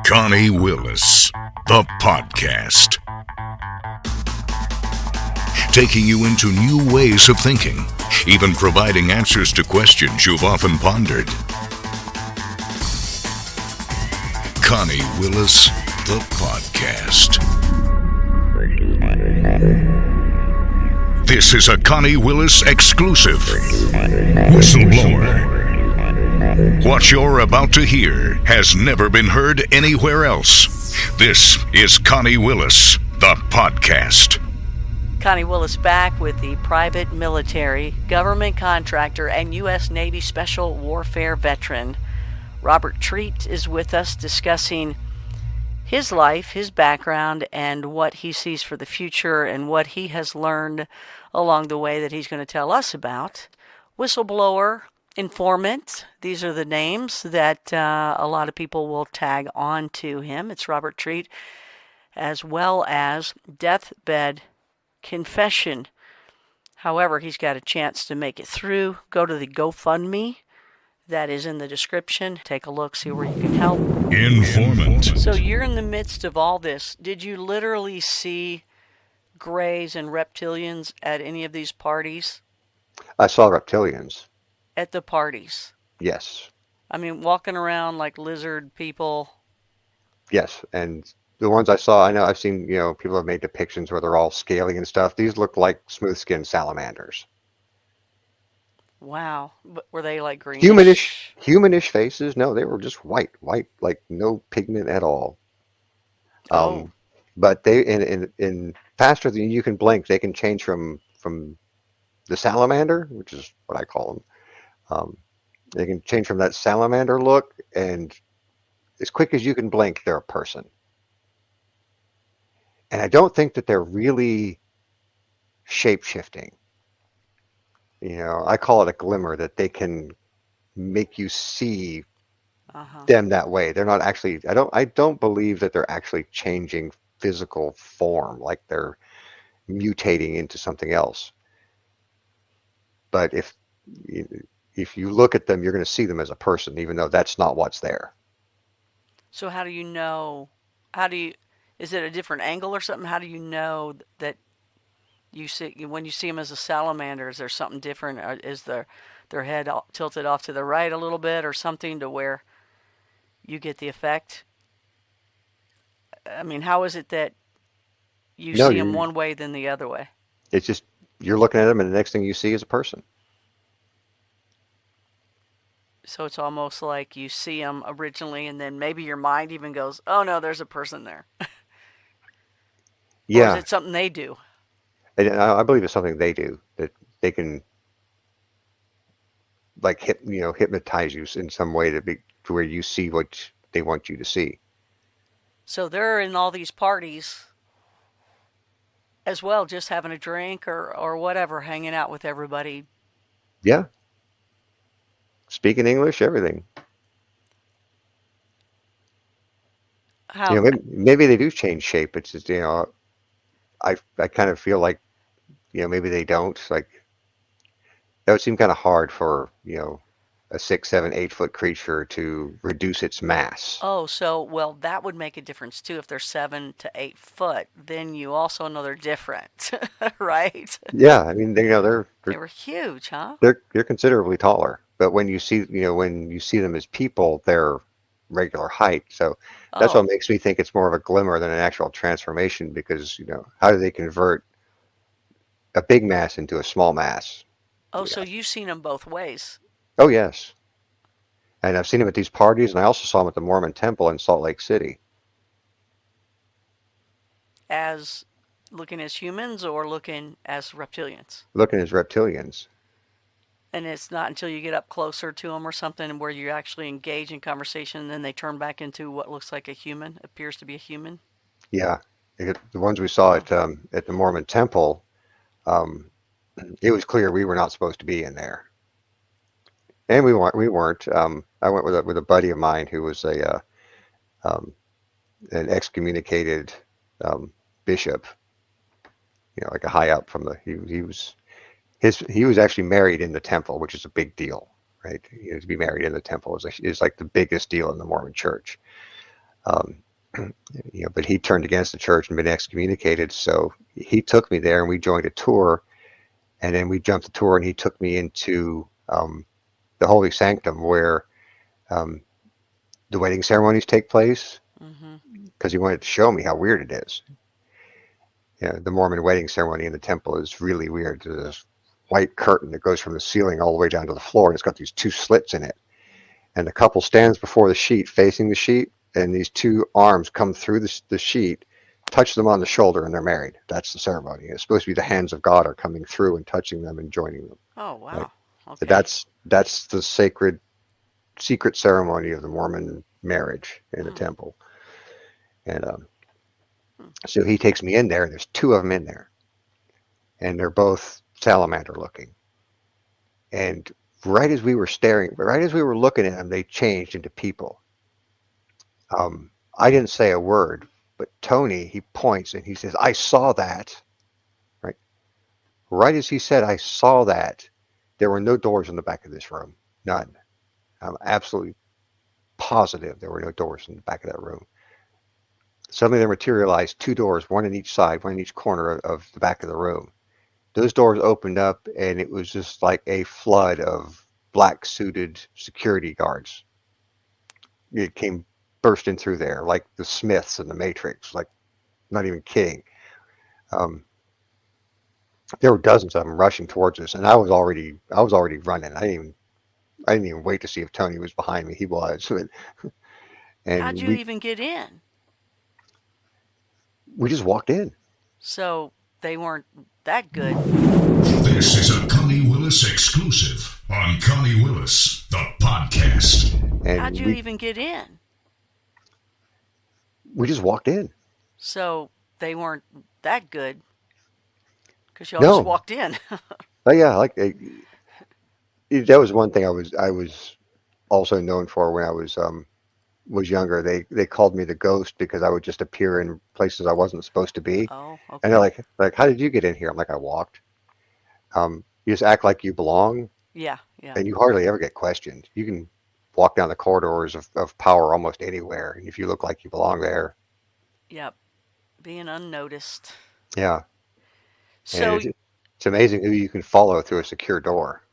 Connie Willis, the podcast. Taking you into new ways of thinking, even providing answers to questions you've often pondered. Connie Willis, the podcast. This is a Connie Willis exclusive. Whistleblower. What you're about to hear has never been heard anywhere else. This is Connie Willis, the podcast. Connie Willis back with the private military, government contractor, and U.S. Navy Special Warfare veteran. Robert Treat is with us discussing his life, his background, and what he sees for the future and what he has learned along the way that he's going to tell us about. Whistleblower, informant, these are the names that a lot of people will tag on to him. It's Robert Treat, as well as deathbed confession. However, he's got a chance to make it through. Go to the GoFundMe that is in the description. Take a look, see where you can help. Informant. So you're in the midst of all this. Did you literally see Greys and Reptilians at any of these parties? I saw reptilians. At the parties? Yes. I mean, walking around like lizard people. Yes, and the ones I saw, I know I've seen, people have made depictions where they're all scaly and stuff. These look like smooth-skinned salamanders. Wow. But were they like green? Humanish faces? No, they were just white, like no pigment at all. But they in faster than you can blink, they can change from the salamander, which is what I call them. They can change from that salamander look, and as quick as you can blink, they're a person. And I don't think that they're really shape-shifting. I call it a glimmer, that they can make you see them that way. They're not actually, I don't believe that they're actually changing physical form, like they're mutating into something else. But if you look at them, you're going to see them as a person, even though that's not what's there. So how do you know? Is it a different angle or something? How do you know that you see, when you see them as a salamander, is there something different? Or is their head tilted off to the right a little bit or something to where you get the effect? I mean, how is it that you see them one way than the other way? It's just, you're looking at them and the next thing you see is a person. So it's almost like you see them originally and then maybe your mind even goes, oh no, there's a person there. Yeah. Or is it something they do? I believe it's something they do, that they can like hypnotize you in some way to where you see what they want you to see. So they're in all these parties as well, just having a drink or whatever, hanging out with everybody. Yeah. Speaking English, everything. How? Maybe they do change shape. It's just, I kind of feel like, maybe they don't. Like, that would seem kind of hard for, a 6, 7, 8 foot creature to reduce its mass. Oh, well, that would make a difference too. If they're 7 to 8 foot, then you also know they're different, right? Yeah, I mean, they were huge, huh? They're considerably taller. But when you see them as people, they're regular height. So that's what makes me think it's more of a glimmer than an actual transformation, because, how do they convert a big mass into a small mass? Oh, so you've seen them both ways. Oh, yes. And I've seen them at these parties, and I also saw them at the Mormon temple in Salt Lake City. As looking as humans or looking as reptilians? Looking as reptilians. And it's not until you get up closer to them or something where you actually engage in conversation, and then they turn back into what looks like a human, appears to be a human? Yeah. The ones we saw at the Mormon temple, it was clear we were not supposed to be in there. And we weren't. I went with a buddy of mine who was an excommunicated bishop, like a high up from he was actually married in the temple, which is a big deal, right? To be married in the temple is like the biggest deal in the Mormon church. Um, but he turned against the church and been excommunicated. So he took me there, and we joined a tour. And then we jumped the tour, and he took me into the holy sanctum where the wedding ceremonies take place, because he wanted to show me how weird it is. The Mormon wedding ceremony in the temple is really weird. There's this white curtain that goes from the ceiling all the way down to the floor, and it's got these two slits in it. And the couple stands before the sheet, facing the sheet, and these two arms come through the sheet, touch them on the shoulder, and they're married. That's the ceremony. It's supposed to be the hands of God are coming through and touching them and joining them. Oh, wow. Right? Okay. That's the secret ceremony of the Mormon marriage in the temple. And so he takes me in there, and there's two of them in there, and they're both salamander looking. And right as we were looking at them, they changed into people. I didn't say a word, but Tony, he points and he says, "I saw that." Right? Right as he said, "I saw that," there were no doors in the back of this room. None. I'm absolutely positive there were no doors in the back of that room. Suddenly there materialized two doors, one in each side, one in each corner of the back of the room. Those doors opened up, and it was just like a flood of black suited security guards. It came bursting through there like the Smiths in the Matrix, like, not even kidding. There were dozens of them rushing towards us, and I was already running. I didn't even wait to see if Tony was behind me. He was. And how'd you even get in? We just walked in. So they weren't that good. This is a Connie Willis exclusive on Connie Willis, the podcast. And how'd you even get in? We just walked in. So they weren't that good because y'all just walked in. Oh yeah, that was one thing I was also known for when I was younger. They called me the ghost because I would just appear in places I wasn't supposed to be. Oh, okay. And they're like, "How did you get in here?" I'm like, "I walked." You just act like you belong. Yeah. And you hardly ever get questioned. You can walk down the corridors of power almost anywhere, and if you look like you belong there. Yep. Being unnoticed. Yeah. So it's amazing who you can follow through a secure door.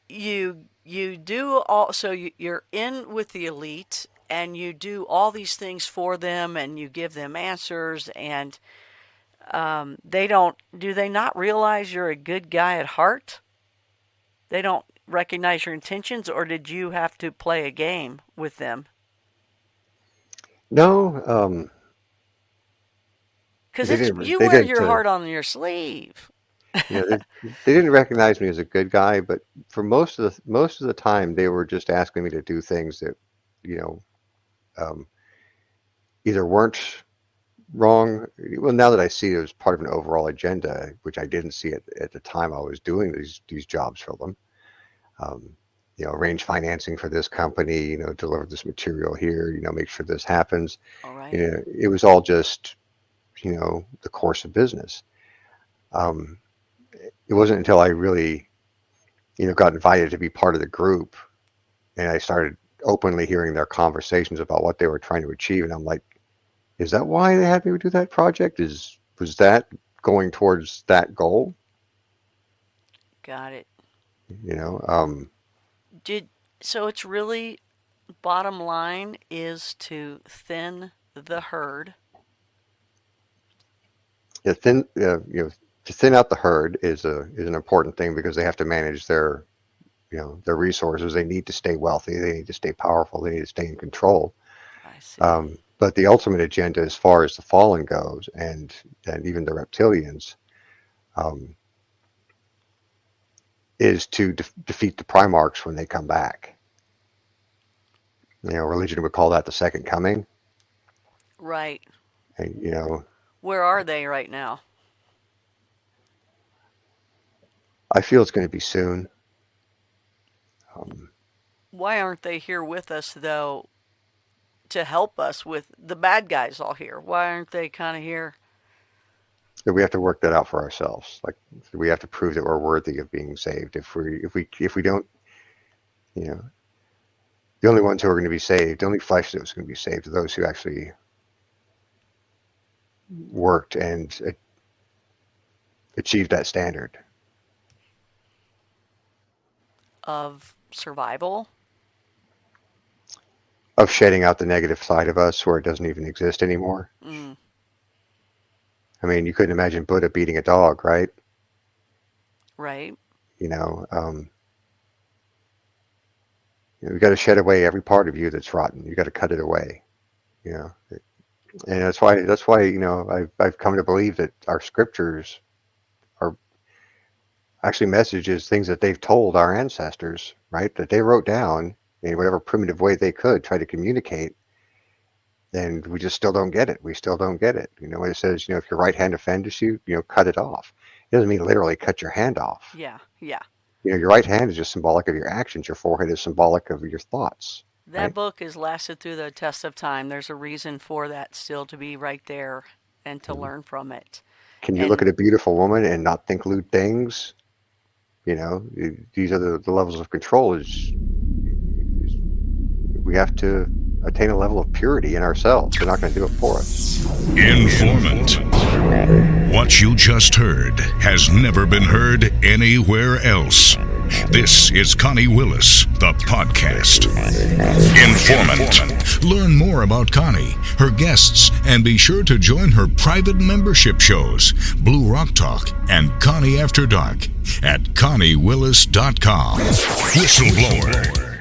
You do all, so you're in with the elite, and you do all these things for them, and you give them answers, and do they not realize you're a good guy at heart? They don't recognize your intentions, or did you have to play a game with them? No, because you wear your heart on your sleeve. They didn't recognize me as a good guy, but for most of the time, they were just asking me to do things that, either weren't wrong. Well, now that I see it was part of an overall agenda, which I didn't see at the time I was doing these jobs for them. Arrange financing for this company, deliver this material here, make sure this happens. All right. It was all just, the course of business. It wasn't until I really, got invited to be part of the group, and I started openly hearing their conversations about what they were trying to achieve, and I'm like, is that why they had me do that project? Was that going towards that goal? Got it. So it's really, bottom line is to thin the herd. Yeah, to thin out the herd is an important thing, because they have to manage their resources. They need to stay wealthy. They need to stay powerful. They need to stay in control. I see. But the ultimate agenda, as far as the fallen goes, and even the reptilians, is to defeat the Primarchs when they come back. Religion would call that the second coming. Right. And, where are they right now? I feel it's going to be soon. Why aren't they here with us, though, to help us with the bad guys all here? Why aren't they kind of here? We have to work that out for ourselves. Like, we have to prove that we're worthy of being saved. If we don't, the only ones who are going to be saved, the only flesh that was going to be saved, are those who actually worked and achieved that standard of survival, of shedding out the negative side of us where it doesn't even exist anymore. I mean, you couldn't imagine Buddha beating a dog, right? Right. You know, you've got to shed away every part of you that's rotten. You got to cut it away, you know. And that's why you know, I've come to believe that our scriptures are actually messages, things that they've told our ancestors, right? That they wrote down in whatever primitive way they could try to communicate. And we just still don't get it. We still don't get it. You know, when it says, you know, if your right hand offends you, you know, cut it off. It doesn't mean literally cut your hand off. Yeah. You know, your right hand is just symbolic of your actions. Your forehead is symbolic of your thoughts. That right? book has lasted through the test of time. There's a reason for that still to be right there and to learn from it. Can you look at a beautiful woman and not think lewd things? You know, these are the levels of control. We have to attain a level of purity in ourselves. They're not going to do it for us. Informant. What you just heard has never been heard anywhere else. This is Connie Willis, the podcast. Informant. Learn more about Connie, her guests, and be sure to join her private membership shows, Blue Rock Talk and Connie After Dark, at ConnieWillis.com. Whistleblower.